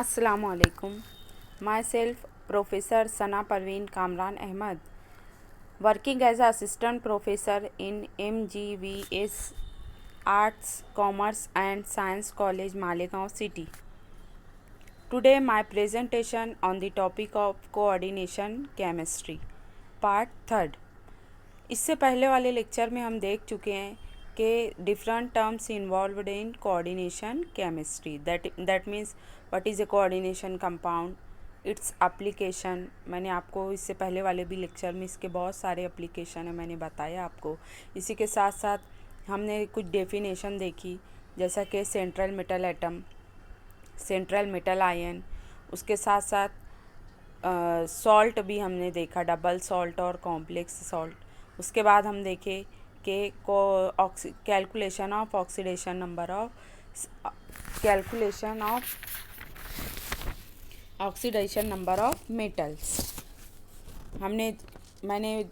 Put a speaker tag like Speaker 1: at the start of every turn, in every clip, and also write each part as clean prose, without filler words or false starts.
Speaker 1: Assalamu alaikum. Myself, Professor Sana Parveen Kamran Ahmed, working as an assistant professor in MGVS Arts, Commerce and Science College, Malegaon City. Today, my presentation on the topic of coordination chemistry, part third. इससे पहले वाले lecture में हम देख चुके हैं कि different terms involved in coordination chemistry that means what is a coordination compound, its application. मैंने आपको इससे पहले वाले भी लेक्चर में इसके बहुत सारे एप्लीकेशन है, मैंने बताया आपको। इसी के साथ साथ हमने कुछ डेफिनेशन देखी, जैसा कि central metal atom, central metal ion. उसके साथ साथ सॉल्ट भी हमने देखा, डबल सॉल्ट और कॉम्प्लेक्स सॉल्ट। उसके बाद हम देखे कि calculation of oxidation number of metals. मैंने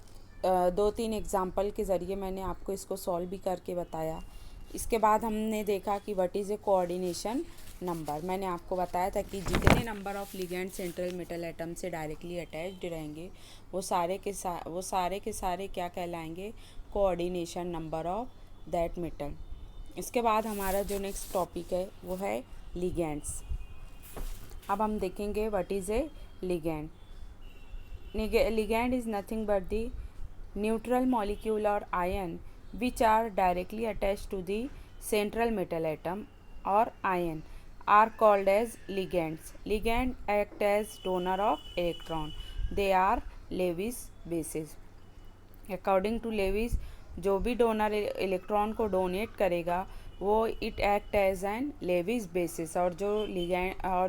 Speaker 1: 2-3 एग्जांपल के ज़रिए मैंने आपको इसको सॉल्व भी करके बताया। इसके बाद हमने देखा कि what is a coordination number. मैंने आपको बताया था कि जितने number of ligand central metal atom से डायरेक्टली अटैच्ड रहेंगे वो सारे के सारे क्या कहलाएंगे, coordination number of that metal. इसके बाद हमारा जो नेक्स्ट टॉपिक है वो है लिगेंड्स। अब हम देखेंगे what is A ligand. Ligand is nothing but the neutral molecule or ion which are directly attached to the central metal atom or ion are called as ligands. Ligand act as donor of electron. They are Lewis bases. According to Lewis, जो भी donor electron को donate करेगा वो it act as an Lewis bases, और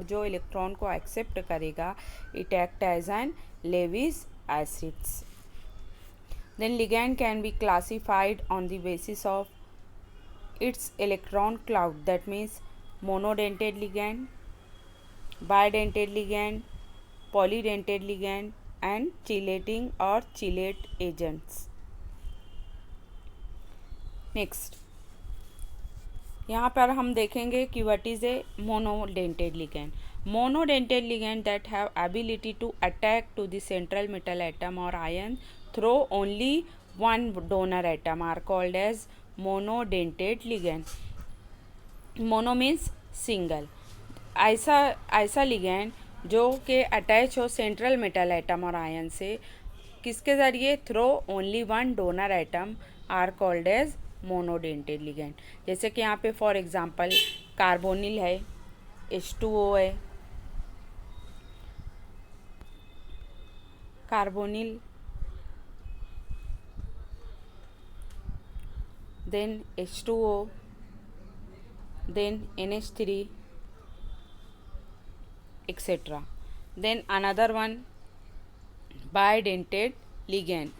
Speaker 1: जो electron को accept करेगा it act as an Lewis acids. Then ligand can be classified on the basis of its electron cloud, that means monodentate ligand, bidentate ligand, polydentate ligand and chelating or chelate agents. Next, यहाँ पर हम देखेंगे कि what is a monodentate ligand. Monodentate ligand that have ability to attack to the central metal atom or ion through only one donor atom are called as monodentate ligand. Mono means single. ऐसा ligand जो कि attach हो central metal atom और ion से, किसके ज़रिए, through only one donor atom, are called as monodentate ligand. जैसे कि यहाँ पे फॉर एग्जांपल कार्बोनिल है, H2O है, carbonyl, then H2O, then NH3, etc. Then another one, bidentate ligand.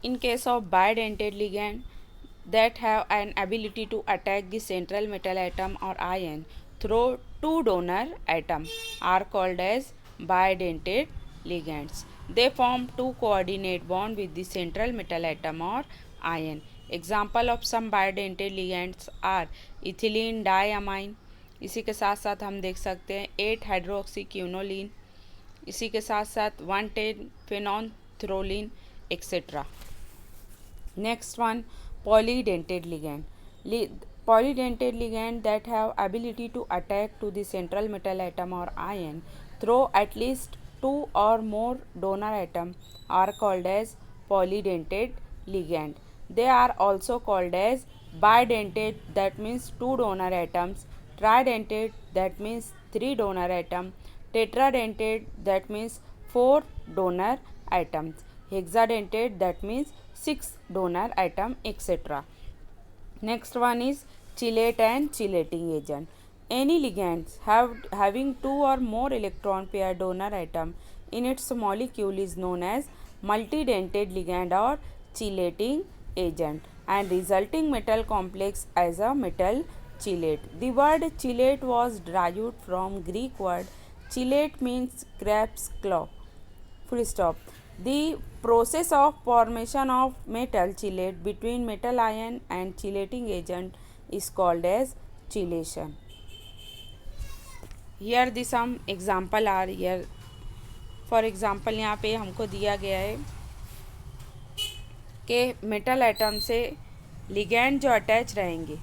Speaker 1: In case of bidentate ligand that have an ability to attack the central metal atom or ion through two donor atom are called as bidentate ligands. They form two coordinate bond with the central metal atom or ion. Example of some bidentate ligands are ethylene diamine. इसी के साथ साथ हम देख सकते हैं 8 hydroxy quinoline, इसी के साथ साथ 110 phenanthroline etc. Next one, polydentate ligand. Polydentate ligand that have ability to attack to the central metal atom or ion through at least two or more donor atom are called as polydentate ligand. They are also called as bidentate, that means two donor atoms, tridentate, that means three donor atom, tetradentate, that means four donor atoms, hexadentate, that means 6 donor atom etc. Next one is chelate and chelating agent. Any ligands having two or more electron pair donor atom in its molecule is known as multidentate ligand or chelating agent, and resulting metal complex as a metal chelate. The word chelate was derived from Greek word chelate, means crab's claw. Full stop. The process of formation of metal chelate between metal ion and chelating agent is called as chelation. Here the some example are here. For example यहाँ पे हमको दिया गया है कि metal atom से ligand जो attach रहेंगे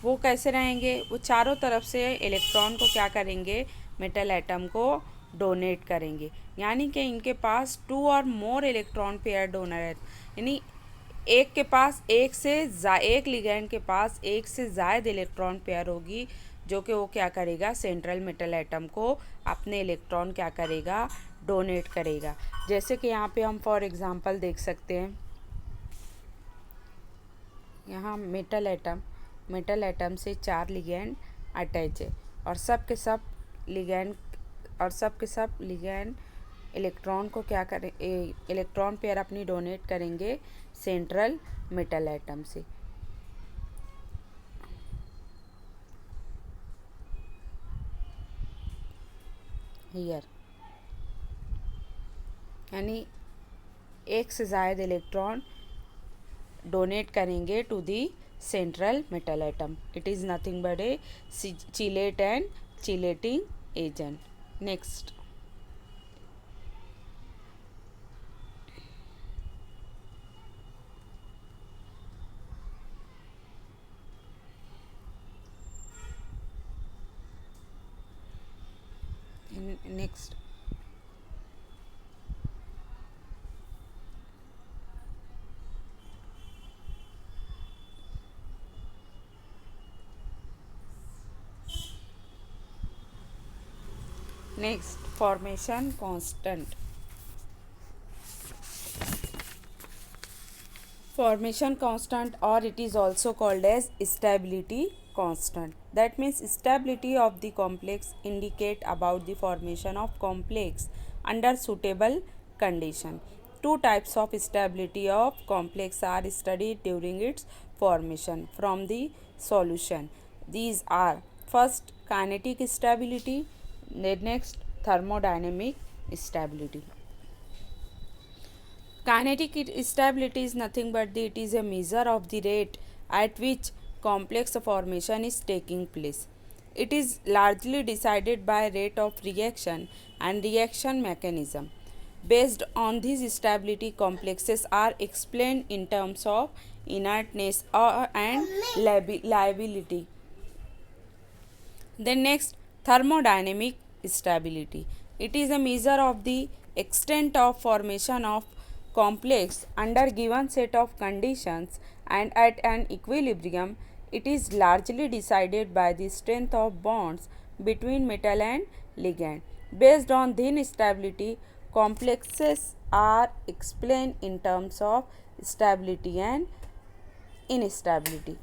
Speaker 1: वो कैसे रहेंगे, वो चारों तरफ से इलेक्ट्रॉन को क्या करेंगे, मेटल एटम को डोनेट करेंगे। यानी कि इनके पास 2 और मोर इलेक्ट्रॉन पेयर डोनर है, यानी एक के पास एक लिगैंड के पास एक से ज़्यादा इलेक्ट्रॉन पेयर होगी, जो कि वो क्या करेगा, सेंट्रल मेटल एटम को अपने इलेक्ट्रॉन क्या करेगा, डोनेट करेगा। जैसे कि यहाँ पे हम फॉर एग्ज़ाम्पल देख सकते हैं, यहाँ मेटल एटम से 4 लिगैंड अटैच है और सब के सब लिगैंड इलेक्ट्रॉन को क्या करें, इलेक्ट्रॉन पेयर अपनी डोनेट करेंगे सेंट्रल मेटल एटम से। हियर यानी एक से ज़्यादा इलेक्ट्रॉन डोनेट करेंगे to the central metal atom. It is nothing but a chelate and chelating agent. Next, next formation constant. Formation constant, or it is also called as stability constant. That means stability of the complex indicate about the formation of complex under suitable condition. Two types of stability of complex are studied during its formation from the solution. These are first kinetic stability, next thermodynamic stability. Kinetic stability is nothing but it is a measure of the rate at which complex formation is taking place. It is largely decided by rate of reaction and reaction mechanism. Based on this stability, complexes are explained in terms of inertness and liability. Then next, thermodynamic stability. It is a measure of the extent of formation of complex under given set of conditions and at an equilibrium. It is largely decided by the strength of bonds between metal and ligand. Based on this stability, complexes are explained in terms of stability and instability.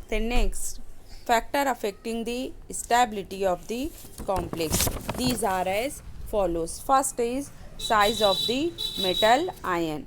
Speaker 1: The next, factor affecting the stability of the complex. These are as follows. First is size of the metal ion.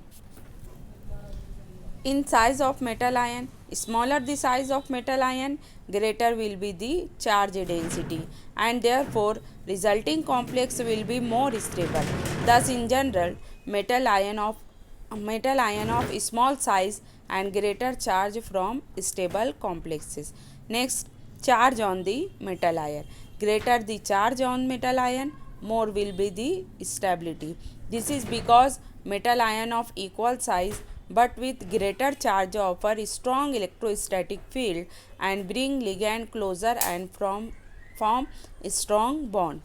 Speaker 1: In size of metal ion, smaller the size of metal ion, greater will be the charge density, and therefore resulting complex will be more stable. Thus in general, metal ion of small size and greater charge from stable complexes. Next, charge on the metal ion. Greater the charge on metal ion, more will be the stability. This is because metal ion of equal size but with greater charge offer strong electrostatic field and bring ligand closer and form strong bond.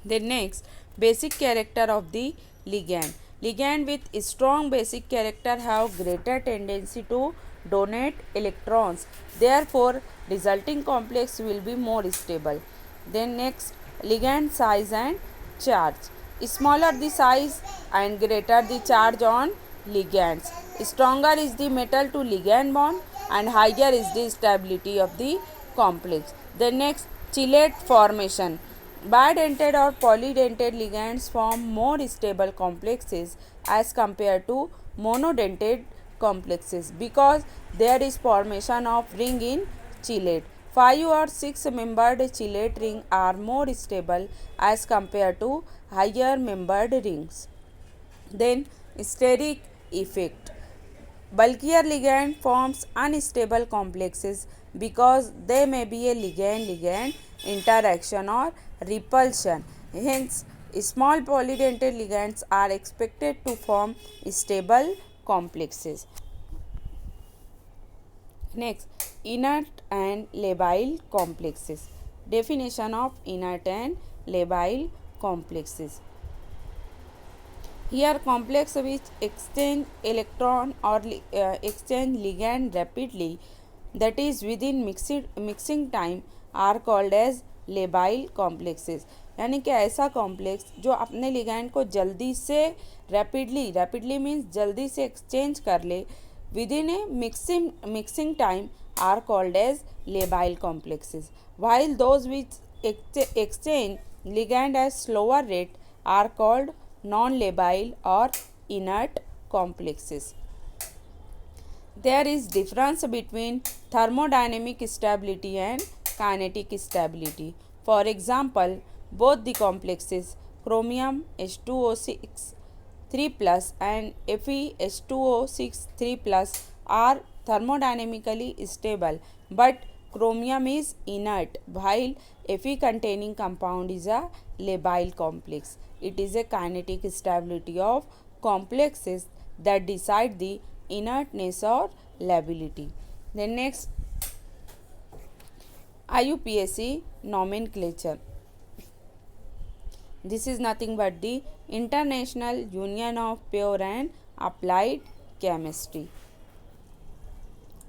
Speaker 1: The next, basic character of the ligand. Ligand with strong basic character have greater tendency to donate electrons. Therefore, resulting complex will be more stable. Then next, ligand size and charge. Smaller the size and greater the charge on ligands. Stronger is the metal to ligand bond and higher is the stability of the complex. The next, chelate formation. Bidentate or polydentate ligands form more stable complexes as compared to monodentate complexes because there is formation of ring in chelate. 5 or 6 membered chelate ring are more stable as compared to higher membered rings. Then steric effect. Bulkier ligand forms unstable complexes because they may be a ligand-ligand interaction or repulsion. Hence, small polydentate ligands are expected to form stable complexes. Next, inert and labile complexes. Definition of inert and labile complexes. Here, complex which exchange electron or exchange ligand rapidly, that is within mixing time, are called as labile complexes. यानी कि ऐसा complex जो अपने ligand को जल्दी से rapidly means जल्दी से एक्सचेंज कर ले within a mixing time are called as labile complexes, while those which exchange ligand at slower rate are called non-labile or inert complexes. There is difference between thermodynamic stability and kinetic stability. For example, both the complexes chromium H2O6 3+ and FeH2O6 3+ are thermodynamically stable, but chromium is inert while Fe containing compound is a labile complex. It is a kinetic stability of complexes that decide the inertness or lability. Then next, IUPAC nomenclature. This is nothing but the International Union of Pure and Applied Chemistry.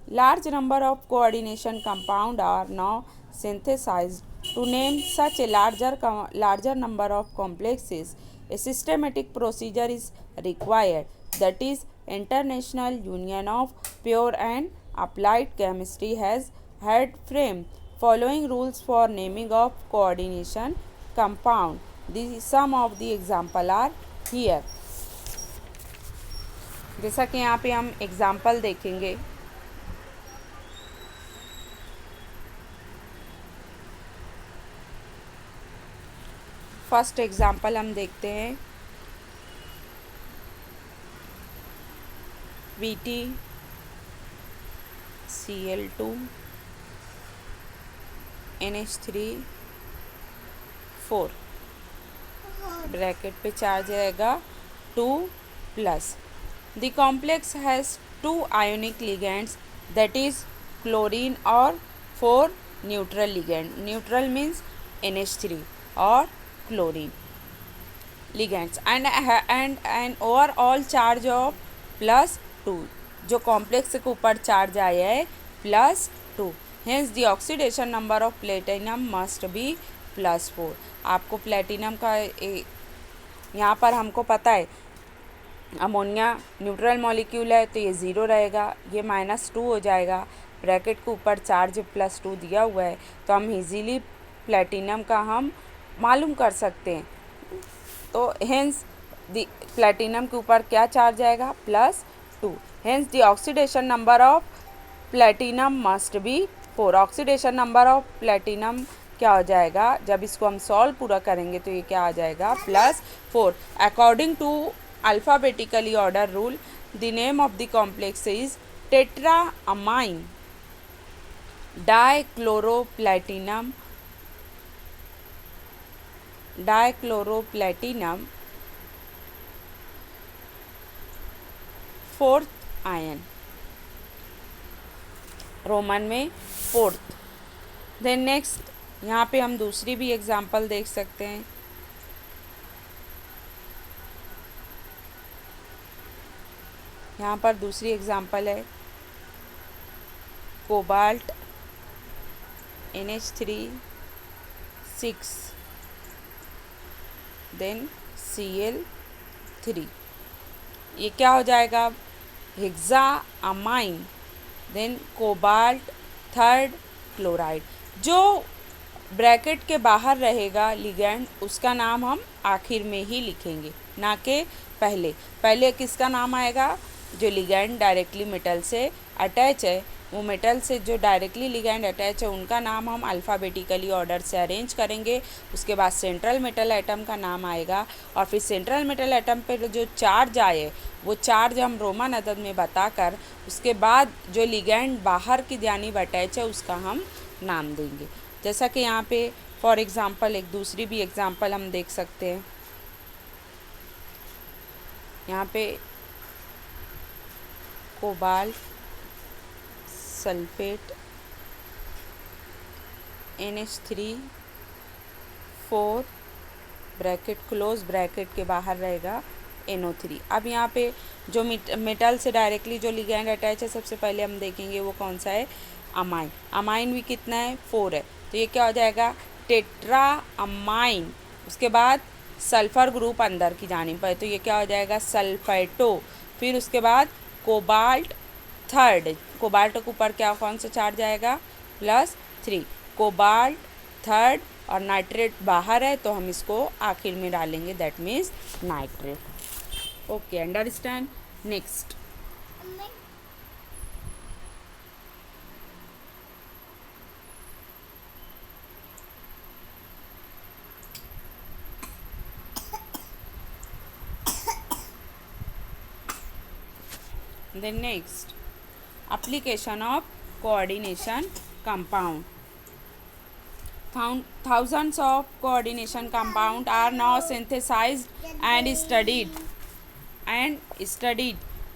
Speaker 1: Large number of coordination compounds are now synthesized. To name such a larger number of complexes, a systematic procedure is required. That is, International Union of Pure and Applied Chemistry has had framed following rules for naming of coordination compound. Some of the example are here. जैसा कि यहाँ पे हम example देखेंगे, first example हम देखते हैं VtCl2 NH3 4 bracket पे चार्ज रहेगा 2+. The complex has 2 ionic ligands, that is chlorine और 4 neutral ligand. Neutral means NH3 और chlorine ligands and overall charge of +2. जो कॉम्प्लेक्स के ऊपर चार्ज आया है +2. Hence the oxidation number of platinum must be +4. आपको प्लेटिनम का यहाँ पर हमको पता है अमोनिया न्यूट्रल मॉलिक्यूल है तो ये 0 रहेगा, ये -2 हो जाएगा. ब्रैकेट के ऊपर चार्ज +2 दिया हुआ है तो हम इजीली प्लेटिनम का हम मालूम कर सकते हैं. तो हेंस द प्लेटिनम के ऊपर क्या चार्ज आएगा +2. Hence the oxidation number of platinum must be 4. Oxidation number of platinum क्या हो जाएगा, जब इसको हम सॉल्व पूरा करेंगे तो ये क्या आ जाएगा +4. According to alphabetically order rule, the name of the complex is tetraammine dichloroplatinum 4th ion, Roman में 4th. देन नेक्स्ट यहाँ पे हम दूसरी भी एग्जांपल देख सकते हैं. यहाँ पर दूसरी एग्जांपल है कोबाल्ट NH3 6 देन Cl3. ये क्या हो जाएगा, हेक्साअमाइन देन कोबाल्ट 3rd क्लोराइड. जो ब्रैकेट के बाहर रहेगा लिगैंड उसका नाम हम आखिर में ही लिखेंगे, ना कि पहले. पहले किसका नाम आएगा, जो लिगैंड डायरेक्टली मेटल से अटैच है, वो मेटल से जो डायरेक्टली लिगैंड अटैच है उनका नाम हम अल्फ़ाबेटिकली ऑर्डर से अरेंज करेंगे। उसके बाद सेंट्रल मेटल एटम का नाम आएगा और फिर सेंट्रल मेटल एटम पर जो चार्ज आए वो चार्ज हम रोमन अदद में बताकर उसके बाद जो लिगैंड बाहर की जानिब अटैच है उसका हम नाम देंगे। जैसा कि यहाँ पे फॉर एग्ज़ाम्पल एक दूसरी भी एग्ज़ाम्पल हम देख सकते हैं। यहाँ पे cobalt sulphate NH3 4 bracket close bracket के बाहर रहेगा NO3। अब यहाँ पे जो मेटल से डायरेक्टली जो लिगैंड अटैच है सबसे पहले हम देखेंगे वो कौन सा है, अमाइन। अमाइन भी कितना है, 4 है, तो ये क्या हो जाएगा, टेट्रा अमाइन। उसके बाद सल्फ़र ग्रुप अंदर की जानिब पर, तो ये क्या हो जाएगा, सल्फेटो। फिर उसके बाद कोबाल्ट थर्ड, कोबाल्ट के ऊपर क्या कौन सा चार्ज आएगा, +3। कोबाल्ट थर्ड और नाइट्रेट बाहर है तो हम इसको आखिर में डालेंगे, that means nitrate. Okay, understand. Next then next application of coordination compound. Thousands of coordination compound are now synthesized and studied.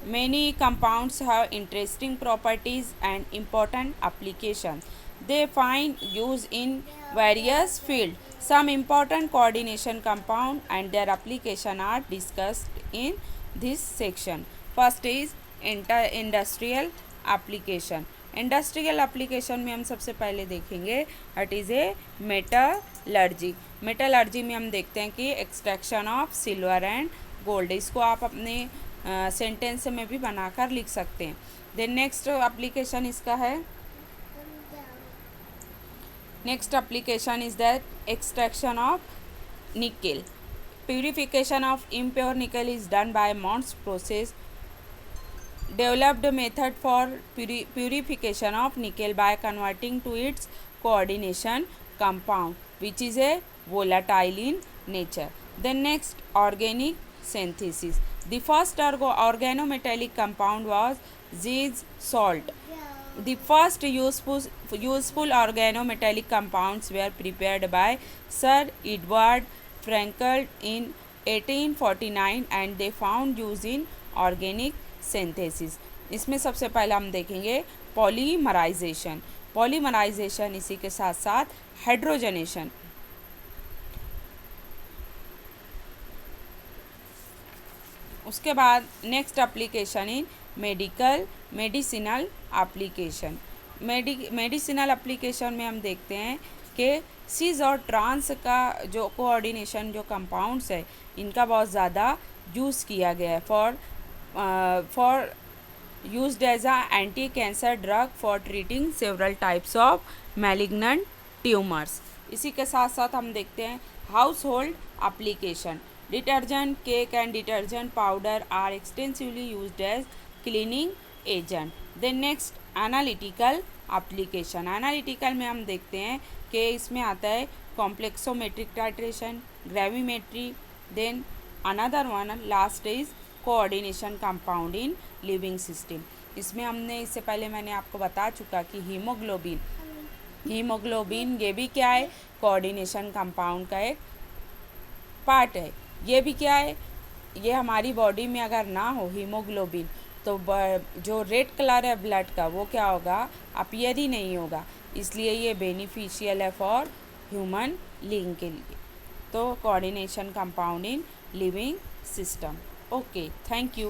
Speaker 1: Many compounds have interesting properties and important applications. They find use in various fields. Some important coordination compound and their application are discussed in this section. First is industrial application. Industrial application में हम सबसे पहले देखेंगे that is a metallurgy. Metallurgy में हम देखते हैं कि extraction of silver and gold, इसको आप अपने सेंटेंस में भी बनाकर लिख सकते हैं। देन नेक्स्ट एप्लीकेशन इसका है, next application is that extraction of nickel. Purification of impure nickel is done by Mond's process. Developed method for purification of nickel by converting to its coordination compound, which is a volatile in nature. Then next, organic synthesis. The first organometallic compound was Zee's salt. The first useful organometallic compounds were prepared by Sir Edward Frenkel in 1849 and they found use in organic synthesis. इसमें सबसे पहले हम देखेंगे polymerisation. Polymerisation इसी के साथ साथ hydrogenation. उसके बाद next application in medicinal application. Medicinal application में हम देखते हैं कि सिस और ट्रांस का जो कोऑर्डिनेशन जो कंपाउंड्स है इनका बहुत ज़्यादा यूज़ किया गया है for used as a anti-cancer drug for treating several types of malignant tumors. इसी के साथ साथ हम देखते हैं household application. Detergent, cake and detergent powder are extensively used as cleaning agent. Then next analytical application. Analytical में हम देखते हैं कि इसमें आता है complexometric titration, gravimetry. Then another one last is coordination compound in living system. इसमें हमने इससे पहले मैंने आपको बता चुका कि हीमोग्लोबिन ये भी क्या है, कोऑर्डिनेशन कंपाउंड का एक पार्ट है। ये भी क्या है, ये हमारी बॉडी में अगर ना हो हीमोग्लोबिन तो जो रेड कलर है ब्लड का वो क्या होगा, अपीयर ही नहीं होगा, इसलिए ये बेनिफिशियल है फॉर ह्यूमन लिविंग के लिए। तो coordination compound in living system. Okay, thank you.